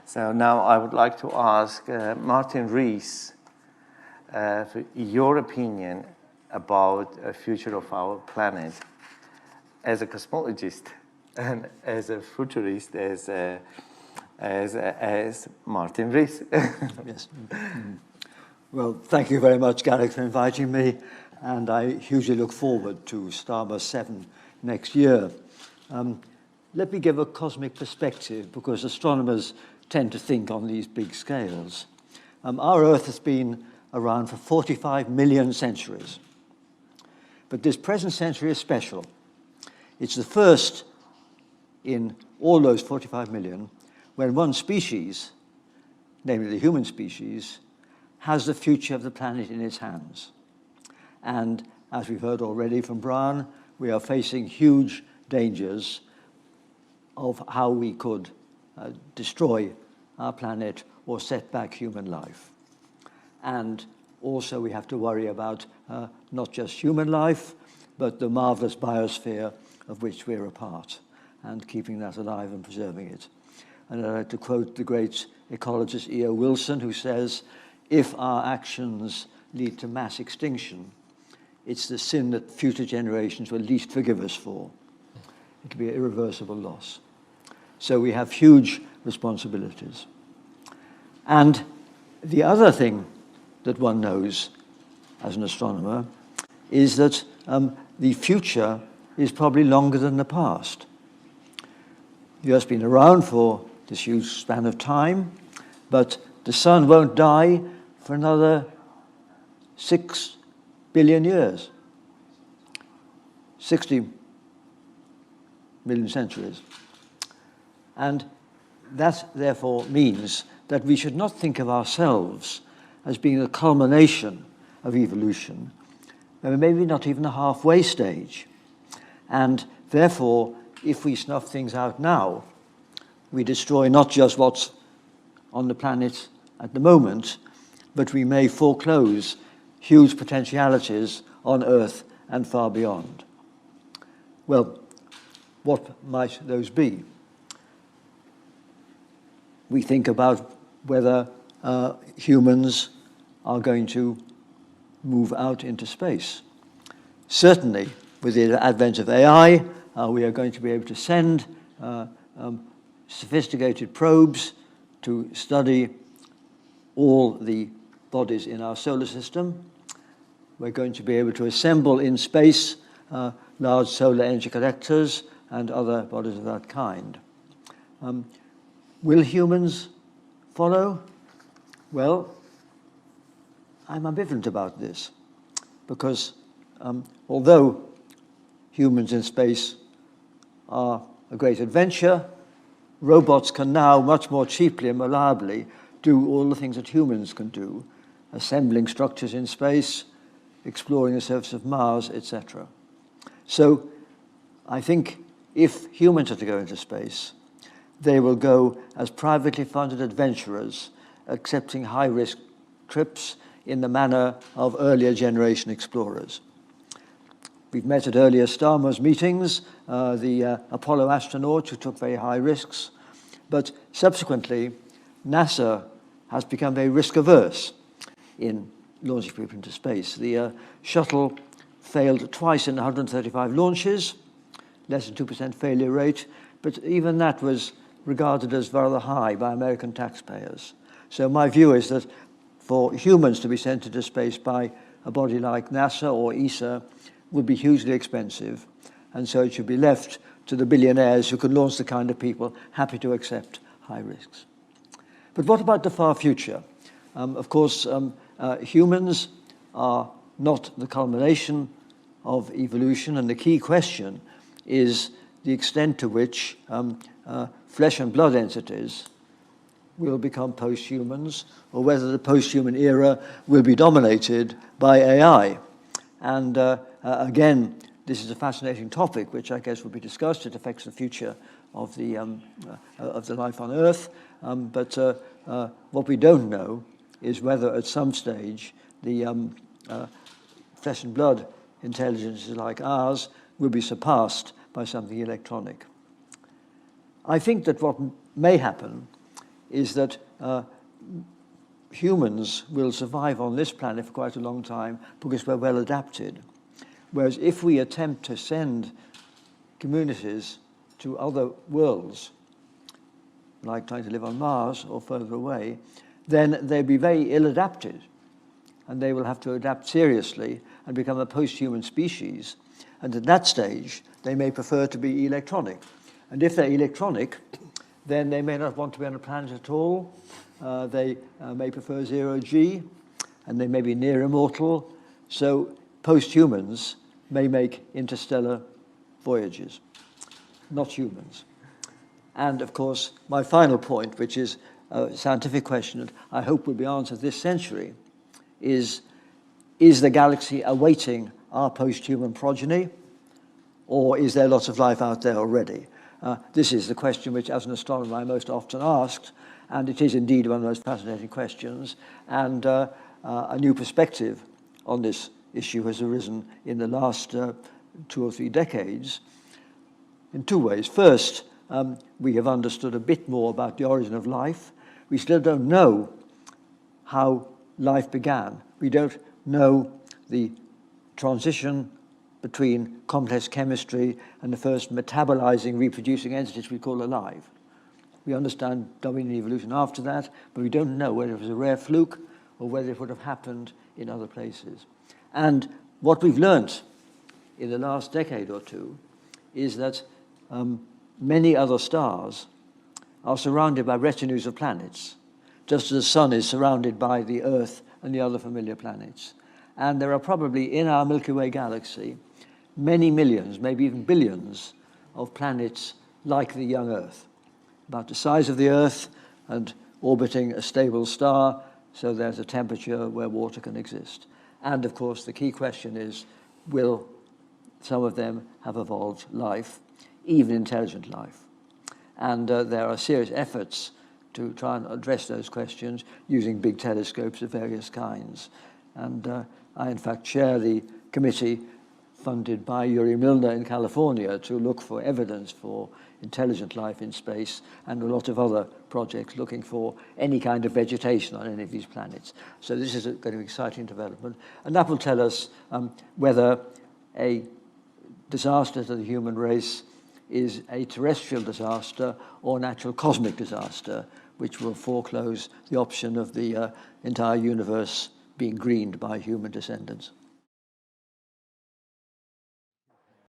So now I would like to ask Martin Rees for your opinion about the future of our planet as a cosmologist and as a futurist, as Martin Rees. Yes. Well, thank you very much, Gareth, for inviting me, and I hugely look forward to Starmus VII next year. Let me give a cosmic perspective, because astronomers tend to think on these big scales. Our Earth has been around for 45 million centuries. But this present century is special. It's the first in all those 45 million when one species, namely the human species, has the future of the planet in its hands. And as we've heard already from Brian, we are facing huge dangers of how we could destroy our planet or set back human life. And also we have to worry about not just human life, but the marvelous biosphere of which we're a part, and keeping that alive and preserving it. And I'd like to quote the great ecologist E.O. Wilson, who says, "If our actions lead to mass extinction, it's the sin that future generations will least forgive us for. It will be an irreversible loss." So we have huge responsibilities. And the other thing that one knows as an astronomer is that the future is probably longer than the past. The Earth's been around for this huge span of time, but the sun won't die for another 6 billion years, 60 million centuries. And that, therefore, means that we should not think of ourselves as being a culmination of evolution, maybe not even a halfway stage. And therefore, if we snuff things out now, we destroy not just what's on the planet at the moment, but we may foreclose huge potentialities on Earth and far beyond. Well, what might those be? We think about whether humans are going to move out into space. Certainly, with the advent of AI, we are going to be able to send sophisticated probes to study all the bodies in our solar system. We're going to be able to assemble in space large solar energy collectors and other bodies of that kind. Will humans follow? Well, I'm ambivalent about this, because although humans in space are a great adventure, robots can now much more cheaply and reliably do all the things that humans can do, assembling structures in space, exploring the surface of Mars, etc. So I think if humans are to go into space, they will go as privately funded adventurers, accepting high-risk trips in the manner of earlier generation explorers. We've met at earlier Starmus meetings, the Apollo astronauts who took very high risks, but subsequently NASA has become very risk-averse in launching people into space. The shuttle failed twice in 135 launches, less than 2% failure rate, but even that was regarded as rather high by American taxpayers. So my view is that for humans to be sent into space by a body like NASA or ESA would be hugely expensive, and so it should be left to the billionaires who can launch the kind of people happy to accept high risks. But what about the far future? Of course, humans are not the culmination of evolution, and the key question is the extent to which flesh and blood entities will become post-humans, or whether the post-human era will be dominated by AI. And again, this is a fascinating topic, which I guess will be discussed. It affects the future of the life on Earth. But what we don't know is whether at some stage the flesh and blood intelligences like ours will be surpassed by something electronic. I think that what may happen is that humans will survive on this planet for quite a long time because we're well adapted. Whereas if we attempt to send communities to other worlds, like trying to live on Mars or further away, then they'll be very ill adapted, and they will have to adapt seriously and become a post-human species. And at that stage, they may prefer to be electronic. And if they're electronic, then they may not want to be on a planet at all. They may prefer zero-G, and they may be near immortal. So post-humans may make interstellar voyages, not humans. And of course, my final point, which is a scientific question that I hope will be answered this century, is the galaxy awaiting our post-human progeny, or is there lots of life out there already? This is the question which, as an astronomer, I'm most often asked, and it is indeed one of the most fascinating questions, and a new perspective on this issue has arisen in the last 2 or 3 decades in 2 ways. First, we have understood a bit more about the origin of life. We still don't know how life began. We don't know the transition between complex chemistry and the first metabolizing, reproducing entities we call alive. We understand Darwinian evolution after that, but we don't know whether it was a rare fluke or whether it would have happened in other places. And what we've learnt in the last decade or two is that many other stars are surrounded by retinues of planets, just as the sun is surrounded by the Earth and the other familiar planets. And there are probably in our Milky Way galaxy many millions, maybe even billions, of planets like the young Earth, about the size of the Earth and orbiting a stable star, so there's a temperature where water can exist. And of course, the key question is, will some of them have evolved life, even intelligent life? And there are serious efforts to try and address those questions using big telescopes of various kinds. And I, in fact, chair the committee funded by Yuri Milner in California to look for evidence for intelligent life in space, and a lot of other projects looking for any kind of vegetation on any of these planets. So this is going to be an exciting development, and that will tell us whether a disaster to the human race is a terrestrial disaster or natural cosmic disaster, which will foreclose the option of the entire universe being greened by human descendants.